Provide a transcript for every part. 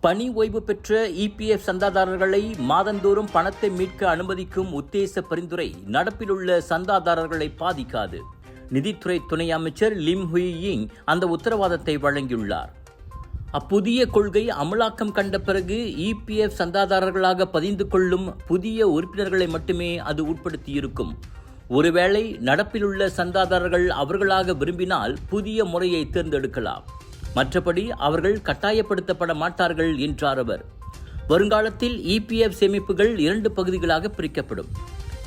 பணி ஓய்வு பெற்ற இபிஎஃப் சந்தாதாரர்களை மாதந்தோறும் பணத்தை மீட்க அனுமதிக்கும் உத்தேச பரிந்துரை நடப்பிலுள்ள சந்தாதாரர்களை பாதிக்காது. நிதித்துறை துணை அமைச்சர் லிம் ஹுயியிங் அந்த உத்தரவாதத்தை வழங்கியுள்ளார். அப்புதிய கொள்கை அமலாக்கம் கண்ட பிறகு இபிஎஃப் சந்தாதாரர்களாக பதிந்து கொள்ளும் புதிய உறுப்பினர்களை மட்டுமே அது உட்படுத்தியிருக்கும். ஒருவேளை நடப்பிலுள்ள சந்தாதாரர்கள் அவர்களாக விரும்பினால் புதிய முறையை தேர்ந்தெடுக்கலாம். மற்றபடி அவர்கள் கட்டாயப்படுத்தப்பட மாட்டார்கள் என்றார் அவர். வருங்காலத்தில் இபிஎஃப் சேமிப்புகள் 2 பகுதிகளாக பிரிக்கப்படும்.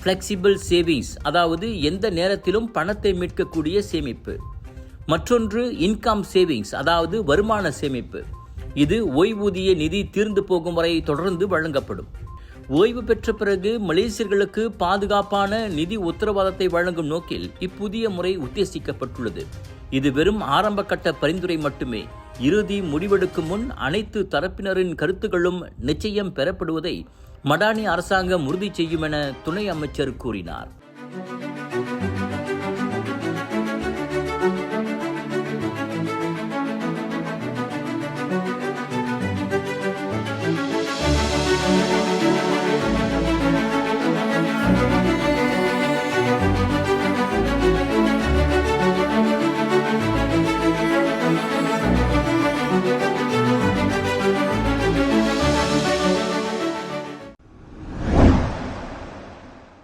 ஃப்ளெக்சிபிள் சேவிங்ஸ், அதாவது எந்த நேரத்திலும் பணத்தை மீட்கக்கூடிய சேமிப்பு. மற்றொன்று இன்கம் சேவிங்ஸ், அதாவது வருமான சேமிப்பு. இது ஓய்வூதிய நிதி தீர்ந்து போகும் வரை தொடர்ந்து வழங்கப்படும். ஓய்வு பெற்ற பிறகு மலேசியர்களுக்கு பாதுகாப்பான நிதி உத்தரவாதத்தை வழங்கும் நோக்கில் இப்புதிய முறை உத்தேசிக்கப்பட்டுள்ளது. இது வெறும் ஆரம்ப கட்ட பரிந்துரை மட்டுமே. இறுதி முடிவெடுக்கும் முன் அனைத்து தரப்பினரின் கருத்துக்களும் நிச்சயம் பெறப்படுவதை மடானி அரசாங்கம் உறுதி செய்யும் என துணை அமைச்சர் கூறினார்.